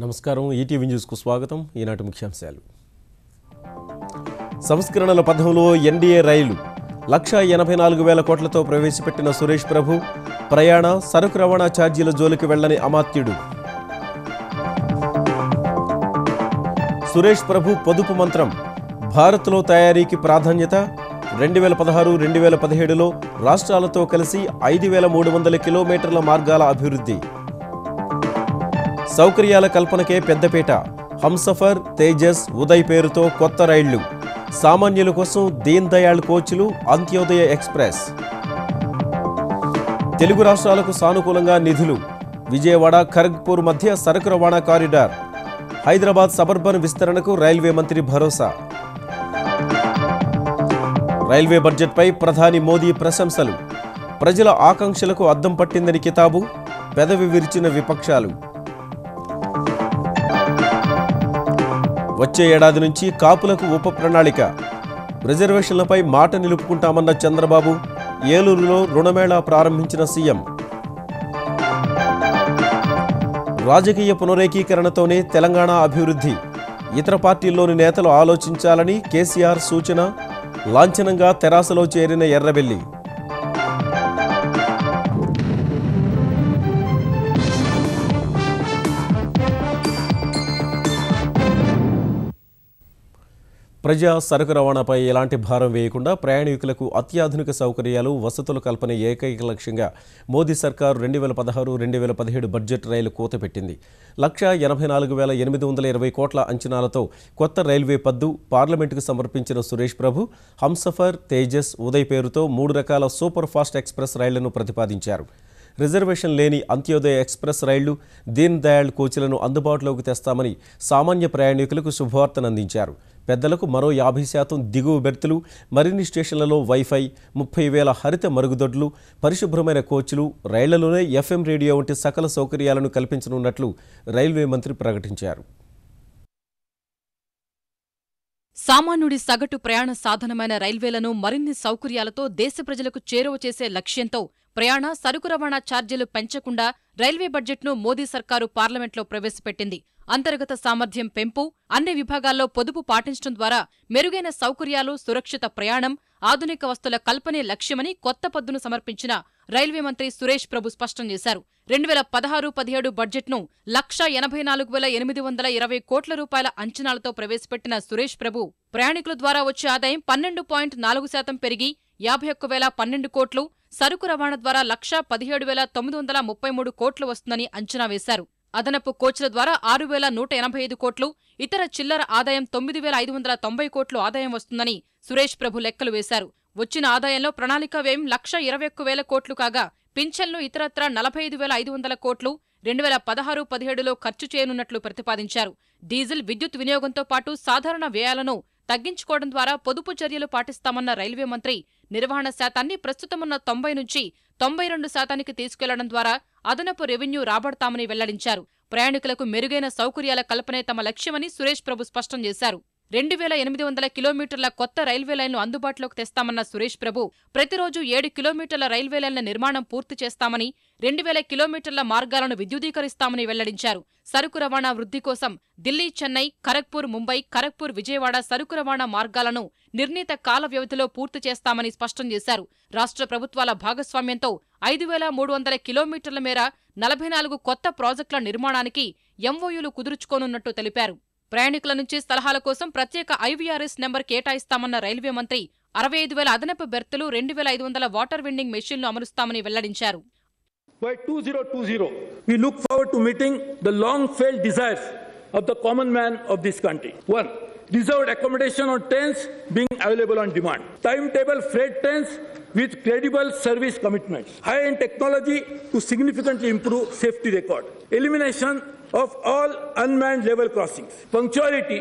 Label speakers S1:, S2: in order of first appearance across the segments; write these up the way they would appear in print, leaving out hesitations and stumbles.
S1: నమస్కారం. ఈటీవీ న్యూస్కు స్వాగతం. ఈనాటి ముఖ్యాంశాలు. సంస్కరణల పథంలో ఎన్డీఏ రైలు 1,84,000 కోట్లతో ప్రవేశపెట్టిన సురేష్ ప్రభు. ప్రయాణ సరుకు రవాణా ఛార్జీల జోలికి వెళ్లని అమాత్యుడు. సురేష్ ప్రభు పొదుపు మంత్రం. భారత్లో తయారీకి ప్రాధాన్యత. 2016-2017లో రాష్ట్రాలతో కలిసి 5,300 కిలోమీటర్ల మార్గాల అభివృద్ధి. సౌకర్యాల కల్పనకే పెద్దపీట. హంసఫర్, తేజస్, ఉదయ్ పేరుతో కొత్త రైళ్లు. సామాన్యుల కోసం దీన్ దయాళ్ కోచ్లు, అంత్యోదయ ఎక్స్ప్రెస్. తెలుగు రాష్ట్రాలకు సానుకూలంగా నిధులు. విజయవాడ, ఖరగ్పూర్ మధ్య సరుకు రవాణా కారిడార్. హైదరాబాద్ సబర్బన్ విస్తరణకు రైల్వే మంత్రి భరోసా. రైల్వే బడ్జెట్పై ప్రధాని మోదీ ప్రశంసలు. ప్రజల ఆకాంక్షలకు అద్దం పట్టిందని కితాబు. పెదవి విరిచిన విపక్షాలు. వచ్చే ఏడాది నుంచి కాపులకు ఉప ప్రణాళిక. రిజర్వేషన్లపై మాట నిలుపుకుంటామన్న చంద్రబాబు. ఏలూరులో రుణమేళా ప్రారంభించిన సీఎం. రాజకీయ పునరేకీకరణతోనే తెలంగాణ అభివృద్ధి. ఇతర పార్టీల్లోని నేతలు ఆలోచించాలని కేసీఆర్ సూచన. లాంఛనంగా తెరాసలో చేరిన ఎర్రబెల్లి. ప్రజా సరుకు రవాణాపై ఎలాంటి భారం వేయకుండా ప్రయాణికులకు అత్యాధునిక సౌకర్యాలు, వసతుల కల్పన ఏకైక లక్ష్యంగా మోదీ సర్కారు 2016-2017 బడ్జెట్ రైలు కూతపెట్టింది. 1,84,820 కోట్ల అంచనాలతో కొత్త రైల్వే పద్దు పార్లమెంటుకు సమర్పించిన సురేష్ ప్రభు హంసఫర్, తేజస్, ఉదయ్ పేరుతో 3 రకాల సూపర్ ఫాస్ట్ ఎక్స్ప్రెస్ రైళ్లను ప్రతిపాదించారు. రిజర్వేషన్ లేని అంత్యోదయ ఎక్స్ప్రెస్ రైళ్లు, దీన్ దయాళ్ కోచ్లను అందుబాటులోకి తెస్తామని సామాన్య ప్రయాణికులకు శుభవార్తనందించారు. పెద్దలకు మరో 50% దిగువ బెర్తులు, మరిన్ని స్టేషన్లలో వైఫై, 30,000 హరిత మరుగుదొడ్లు, పరిశుభ్రమైన కోచ్లు, రైళ్లలోనే FM రేడియో వంటి సకల సౌకర్యాలను కల్పించనున్నట్లు రైల్వే మంత్రి ప్రకటించారు.
S2: సామాన్యుడి సగటు ప్రయాణ సాధనమైన రైల్వేలను మరిన్ని సౌకర్యాలతో దేశ ప్రజలకు చేరువ చేసే లక్ష్యంతో ప్రయాణ సరుకు రవాణా ఛార్జీలు పెంచకుండా రైల్వే బడ్జెట్ను మోదీ సర్కారు పార్లమెంట్లో ప్రవేశపెట్టింది. అంతర్గత సామర్థ్యం పెంపు, అన్ని విభాగాల్లో పొదుపు పాటించడం ద్వారా మెరుగైన సౌకర్యాలు, సురక్షిత ప్రయాణం, ఆధునిక వస్తుల కల్పనే లక్ష్యమని కొత్త పద్దును సమర్పించిన రైల్వే మంత్రి సురేష్ ప్రభు స్పష్టం చేశారు. 2016-17 బడ్జెట్ను 1,84,820 కోట్ల రూపాయల అంచనాలతో ప్రవేశపెట్టిన సురేష్ ప్రభు ప్రయాణికుల ద్వారా వచ్చే ఆదాయం 12.4% పెరిగి 51,012 కోట్లు, సరుకు రవాణా ద్వారా 1,17,933 కోట్లు వస్తుందని అంచనా వేశారు. అదనపు కోచ్ల ద్వారా 6,185 కోట్లు, ఇతర చిల్లర ఆదాయం 9,590 కోట్లు ఆదాయం వస్తుందని సురేష్ ప్రభు లెక్కలు వేశారు. వచ్చిన ఆదాయంలో ప్రణాళికా వ్యయం 1,21,000 కోట్లు కాగా, పింఛన్లు ఇతరత్రా 45,500 కోట్లు 2016-17లో ఖర్చు చేయనున్నట్లు ప్రతిపాదించారు. డీజిల్, విద్యుత్ వినియోగంతో పాటు సాధారణ వ్యయాలను తగ్గించుకోవడం ద్వారా పొదుపు చర్యలు పాటిస్తామన్న రైల్వే మంత్రి నిర్వహణ శాతాన్ని ప్రస్తుతమున్న 90 నుంచి 92% తీసుకెళ్లడం ద్వారా అదనపు రెవెన్యూ రాబడతామని వెల్లడించారు. ప్రయాణికులకు మెరుగైన సౌకర్యాల కల్పనే తమ లక్ష్యమని సురేష్ ప్రభు స్పష్టం చేశారు. 2,800 కిలోమీటర్ల కొత్త రైల్వే లైన్లు అందుబాటులోకి తెస్తామన్న సురేష్ ప్రభు ప్రతిరోజు 7 కిలోమీటర్ల రైల్వే లైన్ల నిర్మాణం పూర్తి చేస్తామని, 2,000 కిలోమీటర్ల మార్గాలను విద్యుదీకరిస్తామని వెల్లడించారు. సరుకు రవాణా వృద్ధి కోసం ఢిల్లీ, చెన్నై, ఖరగ్పూర్, ముంబై, ఖరగ్పూర్, విజయవాడ సరుకు రవాణా మార్గాలను నిర్ణీత కాల వ్యవధిలో పూర్తి చేస్తామని స్పష్టం చేశారు. రాష్ట్ర ప్రభుత్వాల భాగస్వామ్యంతో 5,300 కిలోమీటర్ల మేర 44 కొత్త ప్రాజెక్టుల నిర్మాణానికి ఎంఓయూలు కుదుర్చుకోనున్నట్టు తెలిపారు. ప్రయాణికుల నుంచి సలహాల కోసం ప్రత్యేక IVRS నెంబర్ కేటాయిస్తామన్న రైల్వే మంత్రి 65,000 అదనపు బెర్తులు, 2,500 వాటర్ వెండింగ్ మెషిన్లు అమరుస్తామని వెల్లడించారు.
S3: By 2020, we look forward to meeting the long-felt desires of the common man of this country. 1. Reserved accommodation on trains being available on demand. Timetable freight trains with credible service commitments. High-end technology to significantly improve safety record. Elimination of all unmanned level crossings. Punctuality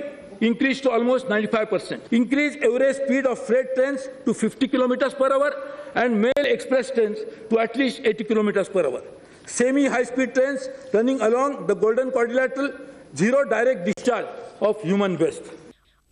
S3: increased to almost 95%. Increase average speed of freight trains to 50 kilometers per hour and mail express trains to at least 80 kilometers per hour. Semi-high-speed trains running along the Golden Quadrilateral, zero direct discharge of human waste.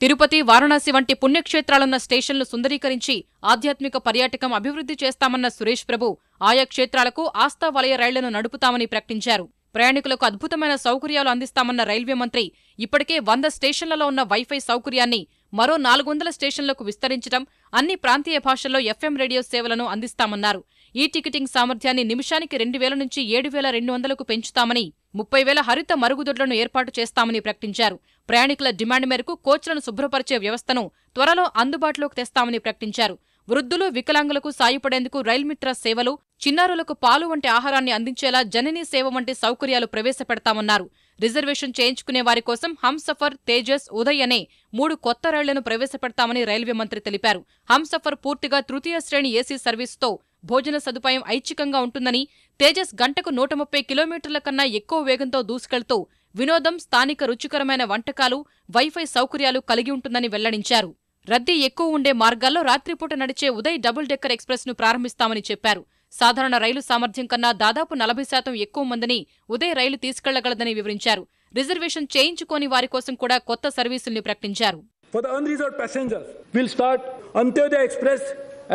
S2: Tirupati, Varanasi వంటి పుణ్యక్షేత్రాలున్న స్టేషన్లు సుందరీకరించి ఆధ్యాత్మిక పర్యాటకం అభివృద్ధి చేస్తామన్న సురేష్ ప్రభు ఆయా క్షేత్రాలకు ఆస్థా వలయ రైళ్లను నడుపుతామని ప్రకటించారు. ప్రయాణికులకు అద్భుతమైన సౌకర్యాలు అందిస్తామన్న రైల్వే మంత్రి ఇప్పటికే 100 స్టేషన్లలో ఉన్న వైఫై సౌకర్యాన్ని మరో 400 స్టేషన్లకు విస్తరించడం, అన్ని ప్రాంతీయ భాషల్లో FM రేడియో సేవలను అందిస్తామన్నారు. ఈ టికెటింగ్ సామర్థ్యాన్ని నిమిషానికి 2000 నుంచి 7200కు పెంచుతామని, 30,000 హరిత మరుగుదొడ్లను ఏర్పాటు చేస్తామని ప్రకటించారు. ప్రయాణికుల డిమాండ్ మేరకు కోచ్లను శుభ్రపరిచే వ్యవస్థను త్వరలో అందుబాటులోకి తెస్తామని ప్రకటించారు. వృద్ధులు, వికలాంగులకు సాయపడేందుకు రైల్మిత్ర సేవలు, చిన్నారులకు పాలు వంటి ఆహారాన్ని అందించేలా జననీ సేవ వంటి సౌకర్యాలు ప్రవేశపెడతామన్నారు. రిజర్వేషన్ చేయించుకునే వారి కోసం హంసఫర్, తేజస్, ఉదయ్ అనే 3 కొత్త రైళ్లను ప్రవేశపెడతామని రైల్వే మంత్రి తెలిపారు. హంసఫర్ పూర్తిగా తృతీయ శ్రేణి ఏసీ సర్వీసుతో భోజన సదుపాయం ఐచ్ఛికంగా ఉంటుందని, తేజస్ గంటకు 130 కిలోమీటర్ల కన్నా ఎక్కువ వేగంతో దూసుకెళ్తూ వినోదం, స్థానిక రుచికరమైన వంటకాలు, వైఫై సౌకర్యాలు కలిగి ఉంటుందని వెల్లడించారు. రద్దీ ఎక్కువ ఉండే మార్గాల్లో రాత్రిపూట నడిచే ఉదయ్ డబుల్ డెక్కర్ ఎక్స్ప్రెస్ ను ప్రారంభిస్తామని చెప్పారు. సాధారణ రైలు సామర్థ్యం కన్నా దాదాపు 40% ఎక్కువ మందిని ఉదయ్ రైలు తీసుకెళ్లగలదని వివరించారు. రిజర్వేషన్ చేయించుకోని వారి కోసం కూడా కొత్త సర్వీసుల్ని ప్రకటించారు.
S3: For the unreserved passengers, we'll start Antyodaya Express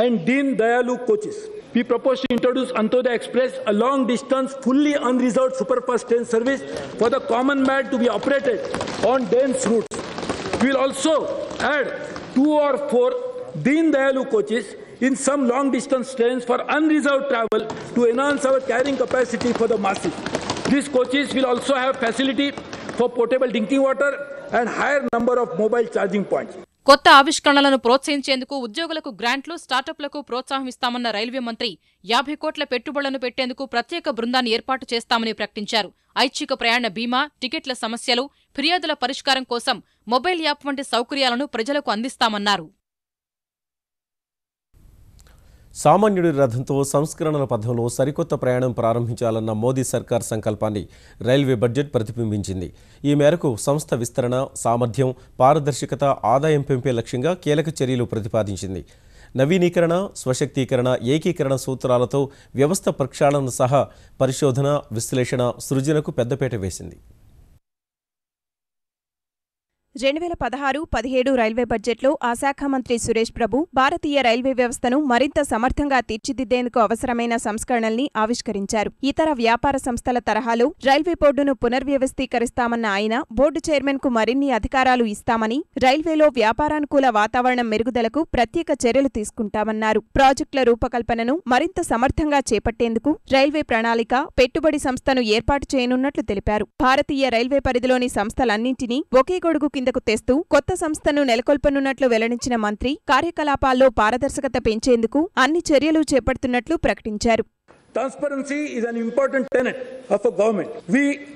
S3: and Deen Dayalu coaches. We propose to introduce Antyodaya Express, a long-distance, fully unreserved superfast train service for the common man to be operated on dense routes. We'll also add 2 or 4 Deen Dayalu coaches in some long-distance trains for unreserved travel to enhance our carrying capacity for the masses. These coaches will also have facility for potable drinking water and higher number of mobile charging points.
S2: కొత్త ఆవిష్కరణలను ప్రోత్సహించేందుకు ఉద్యోగులకు గ్రాంట్లు, స్టార్టప్లకు ప్రోత్సాహం ఇస్తామన్న railway మంత్రి 50 కోట్ల పెట్టుబడులను పెట్టేందుకు ప్రత్యేక బృందాన్ని ఏర్పాటు చేస్తామని ప్రకటించారు. ఐచ్ఛిక ప్రయాణ బీమా, టికెట్ల సమస్యలు, ఫిర్యాదుల పరిష్కారం కోసం మొబైల్ యాప్ వంటి సౌకర్యాలను ప్రజలకు అందిస్తామన్నారు.
S1: సామాన్యుడి రథంతో సంస్కరణల పథంలో సరికొత్త ప్రయాణం ప్రారంభించాలన్న మోదీ సర్కార్ సంకల్పాన్ని రైల్వే బడ్జెట్ ప్రతిబింబించింది. ఈ మేరకు సంస్థ విస్తరణ, సామర్థ్యం, పారదర్శకత, ఆదాయం పెంపే లక్ష్యంగా కీలక చర్యలు ప్రతిపాదించింది. నవీకరణ, స్వశక్తీకరణ, ఏకీకరణ సూత్రాలతో వ్యవస్థ ప్రక్షాళన సహా పరిశోధన, విశ్లేషణ, సృజనకు పెద్దపీట వేసింది.
S4: 2016-17 రైల్వే బడ్జెట్లో ఆ శాఖ మంత్రి సురేష్ ప్రభు భారతీయ రైల్వే వ్యవస్థను మరింత సమర్థంగా తీర్చిదిద్దేందుకు అవసరమైన సంస్కరణల్ని ఆవిష్కరించారు. ఇతర వ్యాపార సంస్థల తరహాలో రైల్వే బోర్డును పునర్వ్యవస్థీకరిస్తామన్న ఆయన బోర్డు చైర్మన్ కు మరిన్ని అధికారాలు ఇస్తామని, రైల్వేలో వ్యాపారానుకూల వాతావరణం మెరుగుదలకు ప్రత్యేక చర్యలు తీసుకుంటామన్నారు. ప్రాజెక్టుల రూపకల్పనను మరింత సమర్థంగా చేపట్టేందుకు రైల్వే ప్రణాళిక, పెట్టుబడి సంస్థను ఏర్పాటు చేయనున్నట్లు తెలిపారు. భారతీయ రైల్వే పరిధిలోని సంస్థలన్నింటినీ ఒకే గొడుగు కిందకు తెస్తూ కొత్త సంస్థను నెలకొల్పనున్నట్లు వెల్లడించిన మంత్రి కార్యకలాపాల్లో పారదర్శకత పెంచేందుకు అన్ని చర్యలు చేపడుతున్నట్లు ప్రకటించారు.
S3: Transparency is an important tenet of a government.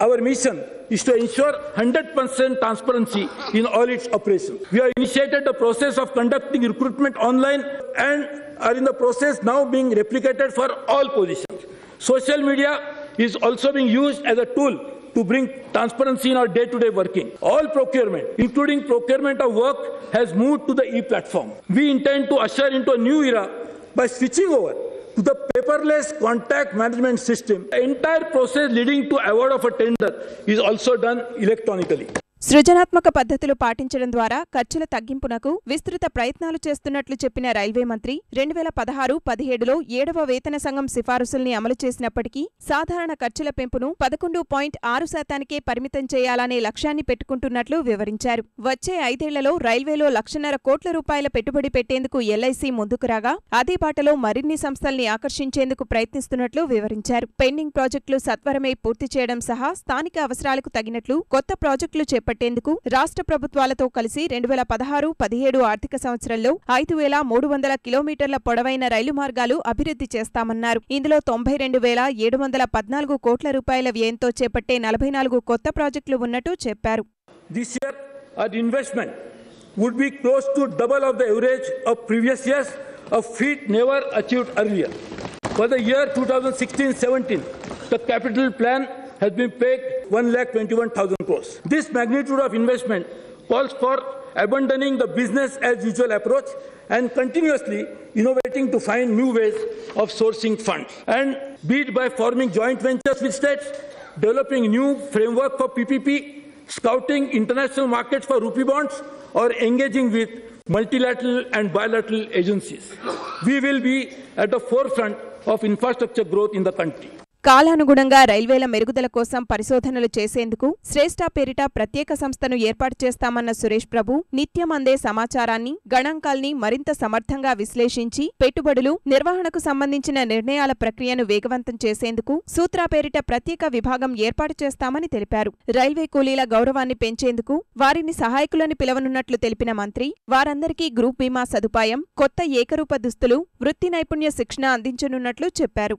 S3: Our mission is to ensure 100% transparency in all its operations. We have initiated the process of conducting recruitment online and are in the process now being replicated for all positions. Social media is also being used as a tool to bring transparency in our day-to-day working. All procurement, including procurement of work, has moved to the e-platform. We intend to usher into a new era by switching over to the paperless contract management system. The entire process leading to award of a tender is also done electronically.
S4: సృజనాత్మక పద్ధతులు పాటించడం ద్వారా ఖర్చుల తగ్గింపునకు విస్తృత ప్రయత్నాలు చేస్తున్నట్లు చెప్పిన railway మంత్రి 2016-17లో 7వ వేతన సంఘం సిఫారసుల్ని అమలు చేసినప్పటికీ సాధారణ ఖర్చుల పెంపును 11.6%కే పరిమితం చేయాలనే లక్ష్యాన్ని పెట్టుకుంటున్నట్లు వివరించారు. వచ్చే 5 ఏళ్లలో రైల్వేలో 1,50,000 కోట్ల రూపాయల పెట్టుబడి పెట్టేందుకు ఎల్ఐసి ముందుకు రాగా అదే బాటలో మరిన్ని సంస్థల్ని ఆకర్షించేందుకు ప్రయత్నిస్తున్నట్లు వివరించారు. పెండింగ్ ప్రాజెక్టులు సత్వరమే పూర్తి చేయడం సహా స్థానిక అవసరాలకు తగినట్లు కొత్త ప్రాజెక్టులు చేపట్టేందుకు రాష్ట్ర ప్రభుత్వాలతో కలిసి 2016-17 ఆర్థిక సంవత్సరంలో 5,300 కిలోమీటర్ల పొడవైన రైలు మార్గాలు అభివృద్ధి చేస్తామన్నారు. ఇందులో 92,714 కోట్ల రూపాయల వ్యయంతో చేపట్టే 44 కొత్త ప్రాజెక్టులు ఉన్నట్టు చెప్పారు.
S3: This year, our investment would be close to double of the average of previous years, a feat never achieved earlier. For the year 2016-17, the capital plan has been paid 1,21,000 crores. This magnitude of investment calls for abandoning the business as usual approach and continuously innovating to find new ways of sourcing funds. And be it by forming joint ventures with states, developing new framework for PPP, scouting international markets for rupee bonds, or engaging with multilateral and bilateral agencies. We will be at the forefront of infrastructure growth in the country.
S4: కాలానుగుణంగా రైల్వేల మెరుగుదల కోసం పరిశోధనలు చేసేందుకు శ్రేష్ఠ పేరిట ప్రత్యేక సంస్థను ఏర్పాటు చేస్తామన్న సురేష్ ప్రభు నిత్యం అందే సమాచారాన్ని, గణాంకాల్ని మరింత సమర్థంగా విశ్లేషించి పెట్టుబడులు, నిర్వహణకు సంబంధించిన నిర్ణయాల ప్రక్రియను వేగవంతం చేసేందుకు సూత్రా పేరిట ప్రత్యేక విభాగం ఏర్పాటు చేస్తామని తెలిపారు. రైల్వే కూలీల గౌరవాన్ని పెంచేందుకు వారిని సహాయకులని పిలవనున్నట్లు తెలిపిన మంత్రి, వారందరికీ గ్రూప్ బీమా సదుపాయం, కొత్త ఏకరూప దుస్తులు, వృత్తి నైపుణ్య శిక్షణ అందించనున్నట్లు చెప్పారు.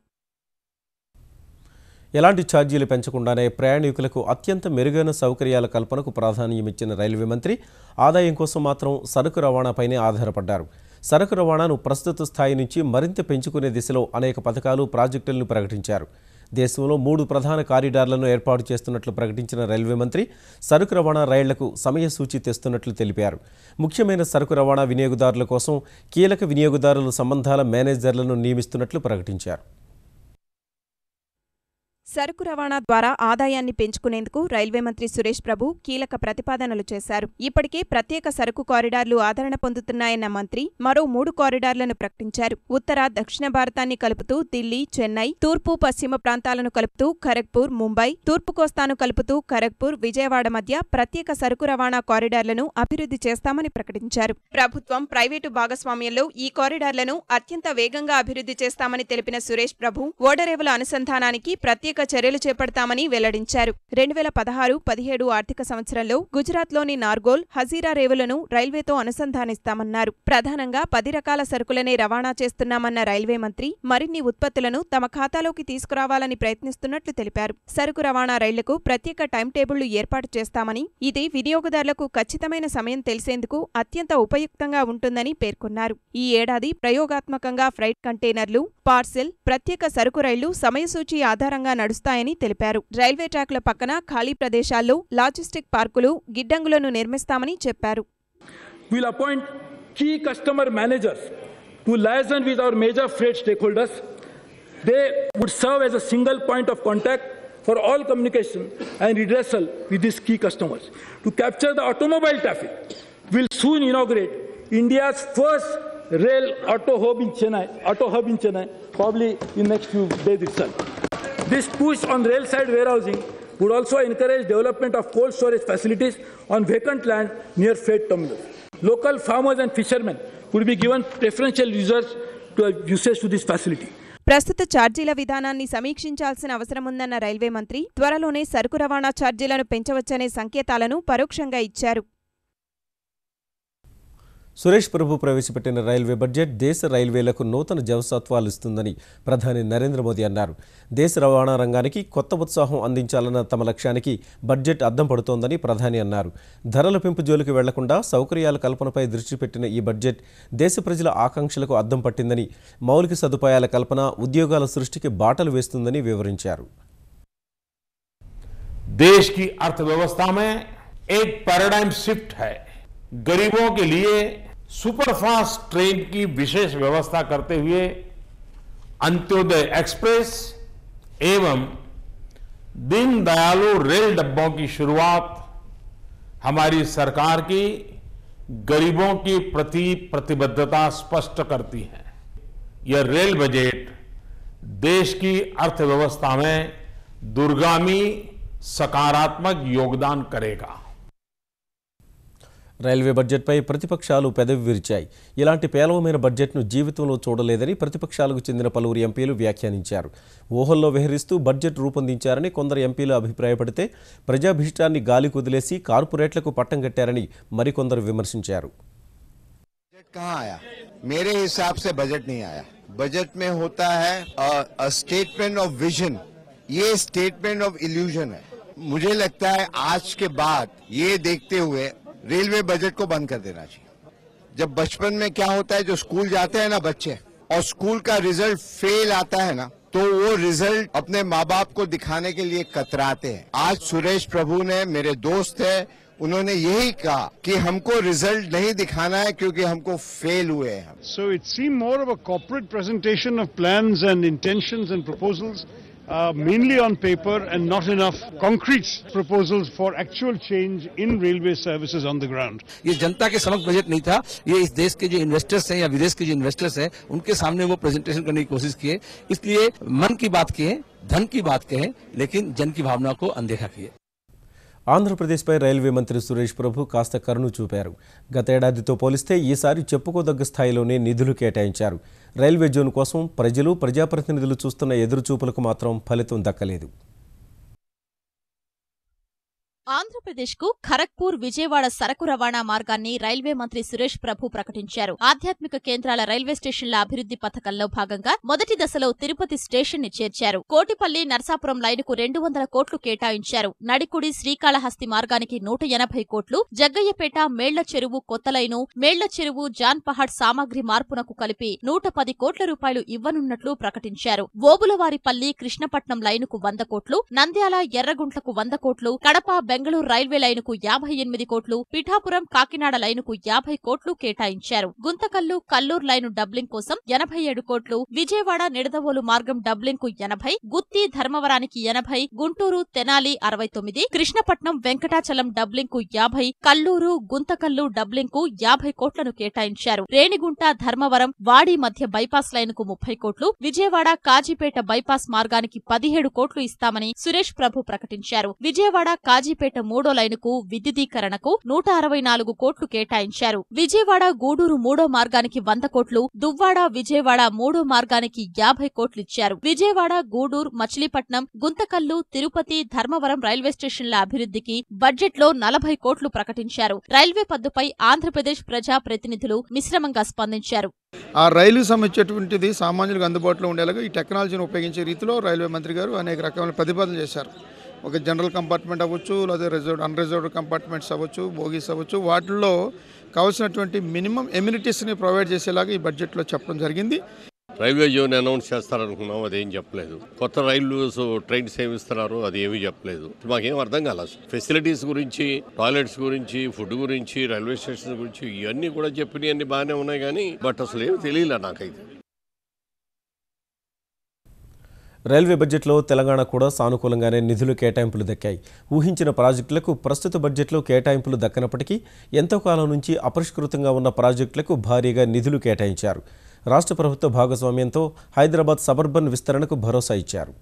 S1: ఎలాంటి ఛార్జీలు పెంచకుండానే ప్రయాణికులకు అత్యంత మెరుగైన సౌకర్యాల కల్పనకు ప్రాధాన్యమిచ్చిన రైల్వే మంత్రి ఆదాయం కోసం మాత్రం సరుకు రవాణాపైనే ఆధారపడ్డారు. సరుకు రవాణాను ప్రస్తుత స్థాయి నుంచి మరింత పెంచుకునే దిశలో అనేక పథకాలు, ప్రాజెక్టులను ప్రకటించారు. దేశంలో 3 ప్రధాన కారిడార్లను ఏర్పాటు చేస్తున్నట్లు ప్రకటించిన రైల్వే మంత్రి సరుకు రవాణా రైళ్లకు సమయసూచి తెస్తున్నట్లు తెలిపారు. ముఖ్యమైన సరుకు రవాణా వినియోగదారుల కోసం కీలక వినియోగదారుల సంబంధాల మేనేజర్లను నియమిస్తున్నట్లు ప్రకటించారు.
S4: సరుకు రవాణా ద్వారా ఆదాయాన్ని పెంచుకునేందుకు రైల్వే మంత్రి సురేష్ ప్రభు కీలక ప్రతిపాదనలు చేశారు. ఇప్పటికే ప్రత్యేక సరుకు కారిడార్లు ఆదరణ పొందుతున్నాయన్న మంత్రి మరో 3 కారిడార్లను ప్రకటించారు. ఉత్తర, దక్షిణ భారతాన్ని కలుపుతూ ఢిల్లీ, చెన్నై, తూర్పు, పశ్చిమ ప్రాంతాలను కలుపుతూ ఖరగ్పూర్, ముంబై, తూర్పు కోస్తాను కలుపుతూ ఖరగ్పూర్, విజయవాడ మధ్య ప్రత్యేక సరుకు రవాణా కారిడార్లను అభివృద్ధి చేస్తామని ప్రకటించారు. ప్రభుత్వం, ప్రైవేటు భాగస్వామ్యంలో ఈ కారిడార్లను అత్యంత వేగంగా అభివృద్ధి చేస్తామని తెలిపిన సురేష్ ప్రభు ఓడరేవుల అనుసంధానానికి ప్రత్యేక చర్యలు చేపడతామని వెల్లడించారు. 2016-17 ఆర్థిక సంవత్సరంలో గుజరాత్లోని నార్గోల్, హజీరా రేవులను రైల్వేతో అనుసంధానిస్తామన్నారు. ప్రధానంగా 10 రకాల సరుకులనే రవాణా చేస్తున్నామన్న రైల్వే మంత్రి మరిన్ని ఉత్పత్తులను తమ ఖాతాలోకి తీసుకురావాలని ప్రయత్నిస్తున్నట్లు తెలిపారు. సరుకు రవాణా రైళ్లకు ప్రత్యేక టైం టేబుళ్లు ఏర్పాటు చేస్తామని, ఇది వినియోగదారులకు ఖచ్చితమైన సమయం తెలిసేందుకు అత్యంత ఉపయుక్తంగా ఉంటుందని పేర్కొన్నారు. ఈ ఏడాది ప్రయోగాత్మకంగా ఫ్రైట్ కంటైనర్లు, పార్సెల్, ప్రత్యేక సరుకు రైళ్లు సమయసూచి ఆధారంగా నడుస్తాయని తెలిపారు. రైల్వే ట్రాక్ల పక్కన ఖాళీ ప్రదేశాల్లో లాజిస్టిక్ పార్కులు, గిడ్డంగులను నిర్మిస్తామని చెప్పారు.
S3: We'll appoint key customer managers to liaison with our major freight stakeholders. They would serve as a single point of contact for all communication and redressal with these key customers. To capture the automobile traffic, we'll soon inaugurate India's first rail auto hub in Chennai, probably in next few days itself. This push on rail side warehousing would also encourage development of cold storage facilities on vacant land near freight terminals. Local farmers and fishermen would be given preferential usage to this facility.
S4: ప్రస్తుత ఛార్జీల విధానాన్ని సమీక్షించాల్సిన అవసరముందన్న railway మంత్రి త్వరలోనే సరుకు రవాణా ఛార్జీలను పెంచవచ్చనే సంకేతాలను పరోక్షంగా ఇచ్చారు.
S1: సురేష్ ప్రభు ప్రవేశపెట్టిన రైల్వే బడ్జెట్ దేశ రైల్వేలకు నూతన జవసత్వాలు ఇస్తుందని ప్రధాని నరేంద్ర మోదీ అన్నారు. దేశ రవాణా రంగానికి కొత్త ఉత్సాహం అందించాలన్న తమ లక్ష్యానికి బడ్జెట్ అద్దం పడుతోందని ప్రధాని అన్నారు. ధరల పెంపు జోలికి వెళ్లకుండా సౌకర్యాల కల్పనపై దృష్టి పెట్టిన ఈ బడ్జెట్ దేశ ప్రజల ఆకాంక్షలకు అద్దం పట్టిందని, మౌలిక సదుపాయాల కల్పన, ఉద్యోగాల సృష్టికి బాటలు వేస్తుందని వివరించారు.
S5: देश की अर्थव्यवस्था में एक पैराडाइम शिफ्ट है. गरीबों के लिए सुपरफास्ट ट्रेन की विशेष व्यवस्था करते हुए अंत्योदय एक्सप्रेस एवं दीनदयालु रेल डब्बों की शुरुआत हमारी सरकार की गरीबों की प्रति प्रतिबद्धता स्पष्ट करती है. यह रेल बजट देश की अर्थव्यवस्था में दूरगामी सकारात्मक योगदान करेगा.
S1: రైల్వే బడ్జెట్పై ప్రతిపక్షాలు పెదవి విరిచాయి. ఇలాంటి పేలవమైన బడ్జెట్ను జీవితంలో చూడలేదని ప్రతిపక్షాలకు చెందిన పలువురు ఎంపీలు వ్యాఖ్యానించారు. ఊహల్లో విహరిస్తూ బడ్జెట్ రూపొందించారని కొందరు ఎంపీలు అభిప్రాయపడితే ప్రజాభీష్టాన్ని గాలి కుదిలేసి కార్పొరేట్లకు పట్టం కట్టారని మరికొందరు విమర్శించారు.
S6: कहाँ आया? मेरे हिसाब से बजट नहीं आया. बजट में होता है स्टेटमेंट ऑफ विजन. ये स्टेटमेंट ऑफ इल्यूजन है. मुझे लगता है आज के बाद ये देखते हुए रेलवे बजट को बंद कर देना चाहिए. जब बचपन में क्या होता है, जो स्कूल जाते हैं ना बच्चे और स्कूल का रिजल्ट फेल आता है ना, तो वो रिजल्ट अपने माँ बाप को दिखाने के लिए कतराते हैं. आज सुरेश प्रभु ने, मेरे दोस्त है, उन्होंने यही कहा कि हमको रिजल्ट नहीं दिखाना है क्योंकि हमको फेल हुए हैं.
S7: So it seemed more of a corporate presentation of plans and intentions and proposals mainly on paper and not enough concrete proposals for actual change in railway services on the ground.
S8: ये जनता के समक्ष budget नहीं था, ये इस देश के जो इन्वेस्टर्स हैं या विदेश के जो इन्वेस्टर्स हैं उनके सामने वो प्रेजेंटेशन करने की कोशिश किए। इसलिए मन की बात कहें, धन की बात कहें, लेकिन जन की भावना को अनदेखा किए।
S1: ఆంధ్రప్రదేశ్పై రైల్వే మంత్రి సురేష్ ప్రభు కాస్త కరుణ చూపారు. గతేడాదితో పోలిస్తే ఈసారి చెప్పుకోదగ్గ స్థాయిలోనే నిధులు కేటాయించారు. రైల్వే జోన్ కోసం ప్రజలు, ప్రజాప్రతినిధులు చూస్తున్న ఎదురుచూపులకు మాత్రం ఫలితం దక్కలేదు.
S9: ఆంధ్రప్రదేశ్కు ఖరగ్పూర్ విజయవాడ సరకు రవాణా మార్గాన్ని రైల్వే మంత్రి సురేష్ ప్రభు ప్రకటించారు. ఆధ్యాత్మిక కేంద్రాల రైల్వే స్టేషన్ల అభివృద్ధి పథకంలో భాగంగా మొదటి దశలో తిరుపతి స్టేషన్ ని చేర్చారు. కోటిపల్లి నర్సాపురం లైనుకు 200 కోట్లు కేటాయించారు. నడికుడి శ్రీకాళహస్తి మార్గానికి 180 కోట్లు, జగ్గయ్యపేట మేళ్ల చెరువు కొత్త లైను, మేళ్ల చెరువు జాన్ పహాడ్ సామాగ్రి మార్పునకు కలిపి 110 కోట్ల రూపాయలు ఇవ్వనున్నట్లు ప్రకటించారు. ఓబులవారిపల్లి కృష్ణపట్నం లైనుకు 100 కోట్లు, నంద్యాల ఎర్రగుంట్లకు 100 కోట్లు, కడప బెంగళూరు రైల్వే లైనుకు 58 కోట్లు, పిఠాపురం కాకినాడ లైనుకు 50 కోట్లు కేటాయించారు. గుంతకల్లు కల్లూరు లైను డబ్లింగ్ కోసం 87 కోట్లు, విజయవాడ నిడదవోలు మార్గం డబ్లింగ్ కు 80, గుత్తి ధర్మవరానికి 80, గుంటూరు తెనాలి 69, కృష్ణపట్నం వెంకటాచలం డబ్లింగ్ కు 50, కల్లూరు గుంతకల్లు డబ్లింగ్ కు 50 కోట్లను కేటాయించారు. రేణిగుంట ధర్మవరం వాడి మధ్య బైపాస్ లైనుకు 30 కోట్లు, విజయవాడ కాజీపేట బైపాస్ మార్గానికి 17 కోట్లు ఇస్తామని సురేష్ ప్రభు ప్రకటించారు. విజయవాడ కాజీపేట మూడో లైనుకు విద్యుదీకరణకు 164 కోట్లు కేటాయించారు. విజయవాడ గూడూరు మూడో మార్గానికి 100 కోట్లు, దువ్వాడ విజయవాడ మూడో మార్గానికి 50 కోట్లు ఇచ్చారు. విజయవాడ గూడూరు మచిలీపట్నం గుంతకల్లు తిరుపతి ధర్మవరం రైల్వే స్టేషన్ల అభివృద్ధికి బడ్జెట్లో 40 కోట్లు ప్రకటించారు. రైల్వే పద్దుపై ఆంధ్రప్రదేశ్ ప్రజా ప్రతినిధులు మిశ్రమంగా స్పందించారు.
S10: ఆ రైలు సంబంధించినటువంటిది సామాన్యులకు అందుబాటులో ఉండేలాగా ఈ టెక్నాలజీని ఉపయోగించే రీతిలో రైల్వే మంత్రి గారు అనేక రకమైన ప్రతిపాదనలు చేశారు. ఒక జనరల్ కంపార్ట్మెంట్ అవ్వచ్చు, లేదా అన్రిజర్వ్డ్ కంపార్ట్మెంట్స్ అవ్వచ్చు, బోగీస్ అవ్వచ్చు, వాటిల్లో కావాల్సినటువంటి మినిమం ఎమ్యూనిటీస్ని ప్రొవైడ్ చేసేలాగా ఈ బడ్జెట్లో చెప్పడం జరిగింది.
S11: రైల్వే జోన్ అనౌన్స్ చేస్తారనుకున్నాం, అదేం చెప్పలేదు. కొత్త రైళ్లు ట్రైన్స్ ఏమి ఇస్తున్నారు అది ఏమీ చెప్పలేదు. మాకేం అర్థం కాలేదు. ఫెసిలిటీస్ గురించి, టాయిలెట్స్ గురించి, ఫుడ్ గురించి, రైల్వే స్టేషన్ గురించి ఇవన్నీ కూడా చెప్పినవన్నీ బాగానే ఉన్నాయి కానీ బట్ అసలు ఏమి తెలియలే నాకైతే.
S1: రైల్వే బడ్జెట్లో తెలంగాణ కూడా సానుకూలంగానే నిధులు కేటాయింపులు దక్కాయి. ఊహించిన ప్రాజెక్టులకు ప్రస్తుత బడ్జెట్లో కేటాయింపులు దక్కనప్పటికీ ఎంతో కాలం నుంచి అపరిష్కృతంగా ఉన్న ప్రాజెక్టులకు భారీగా నిధులు కేటాయించారు. రాష్ట్ర ప్రభుత్వ భాగస్వామ్యంతో హైదరాబాద్ సబర్బన్ విస్తరణకు భరోసా ఇచ్చారు.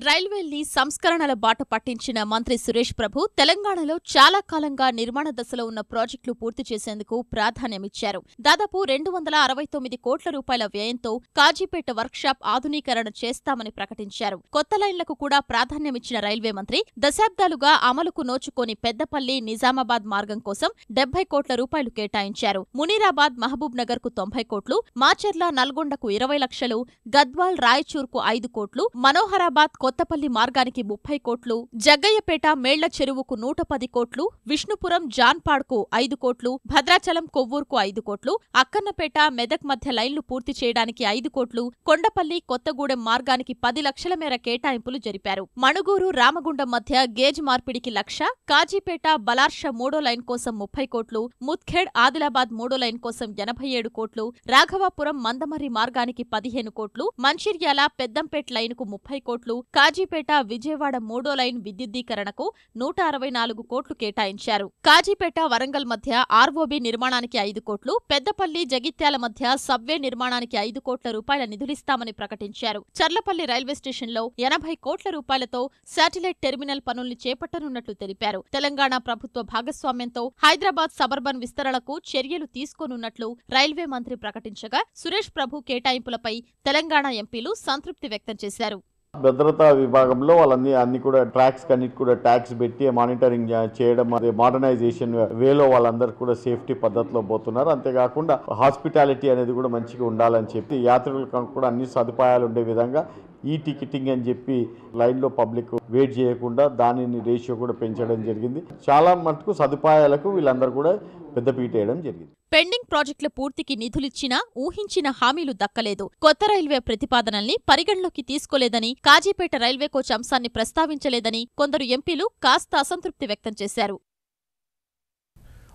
S9: రైల్వేల్ని సంస్కరణల బాట పట్టించిన మంత్రి సురేష్ ప్రభు తెలంగాణలో చాలా కాలంగా నిర్మాణ దశలో ఉన్న ప్రాజెక్టులు పూర్తి చేసేందుకు ప్రాధాన్యమిచ్చారు. దాదాపు 269 కోట్ల రూపాయల వ్యయంతో కాజీపేట వర్క్షాప్ ఆధునీకరణ చేస్తామని ప్రకటించారు. కొత్త లైన్లకు కూడా ప్రాధాన్యమిచ్చిన రైల్వే మంత్రి దశాబ్దాలుగా అమలుకు నోచుకోని పెద్దపల్లి నిజామాబాద్ మార్గం కోసం 70 కోట్ల రూపాయలు కేటాయించారు. మునీరాబాద్ మహబూబ్ నగర్ కు 90 కోట్లు, మాచర్ల నల్గొండకు 20 లక్షలు, గద్వాల్ రాయచూర్కు 5 కోట్లు, మనోహరాబాద్ కొత్తపల్లి మార్గానికి 30 కోట్లు, జగ్గయ్యపేట మేళ్ల చెరువుకు 110 కోట్లు, విష్ణుపురం జాన్పాడ్కు 5 కోట్లు, భద్రాచలం కొవ్వూర్కు 5 కోట్లు, అక్కన్నపేట మెదక్ మధ్య లైన్లు పూర్తి చేయడానికి 5 కోట్లు, కొండపల్లి కొత్తగూడెం మార్గానికి 10 లక్షల మేర కేటాయింపులు జరిపారు. మణుగూరు రామగుండం మధ్య గేజ్ మార్పిడికి 1,00,000, కాజీపేట బలార్ష మూడో లైన్ కోసం 30 కోట్లు, ముద్ఖేడ్ ఆదిలాబాద్ మూడో లైన్ కోసం 87 కోట్లు, రాఘవాపురం మందమర్రి మార్గానికి 15 కోట్లు, మంచిర్యాల పెద్దంపేట్ లైనుకు 30 కోట్లు, కాజీపేట విజయవాడ మూడో లైన్ విద్యుద్దీకరణకు 164 కోట్లు కేటాయించారు. కాజీపేట వరంగల్ మధ్య ఆర్ఓబీ నిర్మాణానికి 5 కోట్లు, పెద్దపల్లి జగిత్యాల మధ్య సబ్వే నిర్మాణానికి 5 కోట్ల రూపాయల నిధులిస్తామని ప్రకటించారు. చర్లపల్లి రైల్వే స్టేషన్లో 80 కోట్ల రూపాయలతో శాటిలైట్ టెర్మినల్ పనుల్ని చేపట్టనున్నట్లు తెలిపారు. తెలంగాణ ప్రభుత్వ భాగస్వామ్యంతో హైదరాబాద్ సబర్బన్ విస్తరణకు చర్యలు తీసుకోనున్నట్లు రైల్వే మంత్రి ప్రకటించగా సురేష్ ప్రభు కేటాయింపులపై తెలంగాణ ఎంపీలు సంతృప్తి వ్యక్తం చేశారు.
S12: భద్రతా విభాగంలో అన్ని కూడా ట్రాక్స్ కన్నిటి కూడా ట్యాక్స్ పెట్టి మానిటరింగ్ చేయడం, మోడర్నైజేషన్ వేలో వాళ్ళందరూ కూడా సేఫ్టీ పద్ధతిలో పోతున్నారు. అంతేకాకుండా హాస్పిటాలిటీ అనేది కూడా మంచిగా ఉండాలని చెప్పి యాత్రికులకు కూడా అన్ని సదుపాయాలు ఉండే విధంగా ఈ టికెటింగ్ అని చెప్పి లైన్లో పబ్లిక్ వెయిట్ చేయకుండా దానిని రేషియో కూడా పెంచడం జరిగింది. చాలా మటుకు సదుపాయాలకు వీళ్ళందరూ కూడా పెద్దపీట వేయడం జరిగింది.
S9: పెండింగ్ ప్రాజెక్టుల పూర్తికి నిధులిచ్చినా ఊహించిన హామీలు దక్కలేదు. కొత్త రైల్వే ప్రతిపాదనల్ని పరిగణలోకి తీసుకోలేదని, కాజీపేట రైల్వే కోచ్ అంశాన్ని ప్రస్తావించలేదని కొందరు ఎంపీలు కాస్త అసంతృప్తి వ్యక్తం చేశారు.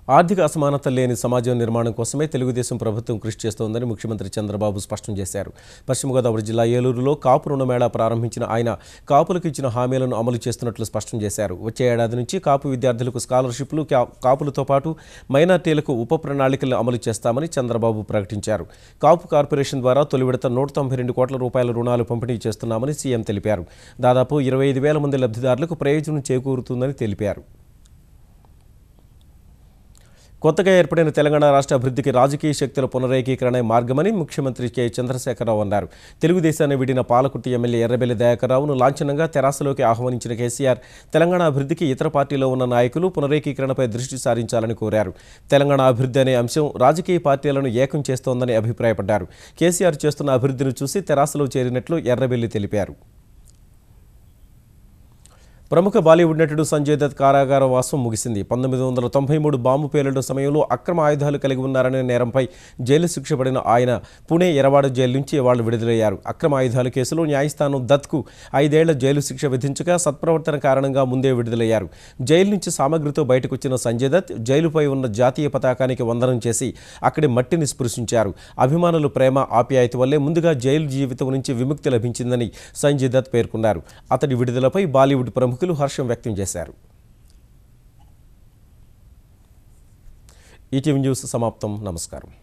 S1: ఆర్థిక అసమానత లేని సమాజం నిర్మాణం కోసమే తెలుగుదేశం ప్రభుత్వం కృషి చేస్తోందని ముఖ్యమంత్రి చంద్రబాబు స్పష్టం చేశారు. పశ్చిమ గోదావరి జిల్లా ఏలూరులో కాపు రుణమేళా ప్రారంభించిన ఆయన కాపులకు ఇచ్చిన హామీలను అమలు చేస్తున్నట్లు స్పష్టం చేశారు. వచ్చే ఏడాది నుంచి కాపు విద్యార్థులకు స్కాలర్షిప్లు, కాపులతో పాటు మైనార్టీలకు ఉప ప్రణాళికలను అమలు చేస్తామని చంద్రబాబు ప్రకటించారు. కాపు కార్పొరేషన్ ద్వారా తొలి విడత 192 కోట్ల రూపాయల రుణాలు పంపిణీ చేస్తున్నామని సీఎం తెలిపారు. దాదాపు 25,000 మంది లబ్ధిదారులకు ప్రయోజనం చేకూరుతుందని తెలిపారు. కొత్తగా ఏర్పడిన తెలంగాణ రాష్ట్ర అభివృద్ధికి రాజకీయ శక్తుల పునరేకీకరణ మార్గమని ముఖ్యమంత్రి కె చంద్రశేఖరరావు అన్నారు. తెలుగుదేశాన్ని విడిన పాలకుర్తి ఎమ్మెల్యే ఎర్రబెల్లి దయాకర్రావును లాంఛనంగా తెరాసలోకి ఆహ్వానించిన కేసీఆర్ తెలంగాణ అభివృద్ధికి ఇతర పార్టీలో ఉన్న నాయకులు పునరేకీకరణపై దృష్టి సారించాలని కోరారు. తెలంగాణ అభివృద్ధి అనే అంశం రాజకీయ పార్టీలను ఏకం చేస్తోందని అభిప్రాయపడ్డారు. కేసీఆర్ చేస్తున్న అభివృద్ధిని చూసి తెరాసలో చేరినట్లు ఎర్రబెల్లి తెలిపారు. ప్రముఖ బాలీవుడ్ నటుడు సంజయ్ దత్ కారాగార వాసం ముగిసింది. 1993 బాంబు పేలుడు సమయంలో అక్రమ ఆయుధాలు కలిగి ఉన్నారనే నేరంపై జైలు శిక్ష పడిన ఆయన పుణే ఎరవాడ జైలు నుంచి ఇవాళ విడుదలయ్యారు. అక్రమ ఆయుధాల కేసులో న్యాయస్థానం దత్కు 5 ఏళ్ల జైలు శిక్ష విధించగా సత్ప్రవర్తన కారణంగా ముందే విడుదలయ్యారు. జైలు నుంచి సామగ్రితో బయటకు వచ్చిన సంజయ్ దత్ జైలుపై ఉన్న జాతీయ పతాకానికి వందనం చేసి అక్కడి మట్టిని స్పృశించారు. అభిమానుల ప్రేమ ఆప్యాయత వల్లే ముందుగా జైలు జీవితం నుంచి విముక్తి లభించిందని సంజయ్ దత్ పేర్కొన్నారు. అతడి విడుదలపై బాలీవుడ్ ప్రముఖులు హర్షం వ్యక్తం చేశారు. ఈటీవీ న్యూస్ సమాప్తం. నమస్కారం.